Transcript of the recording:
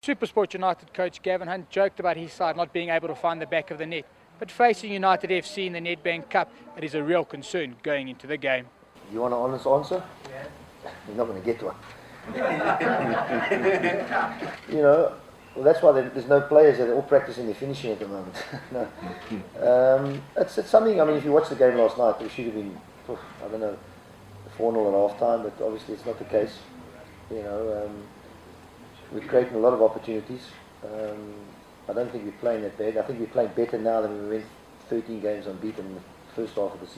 Supersport United coach Gavin Hunt joked about his side not being able to find the back of the net. But facing United FC in the Nedbank Cup, it is a real concern going into the game. You want an honest answer? Yeah. You're not going to get one. Well, that's why there's no players that are all practicing their finishing at the moment. No. It's something, if you watch the game last night, it should have been, 4-0 at half time, but obviously it's not the case. We're creating a lot of opportunities. I don't think we're playing that bad. I think we're playing better now than we went 13 games unbeaten in the first half of the season.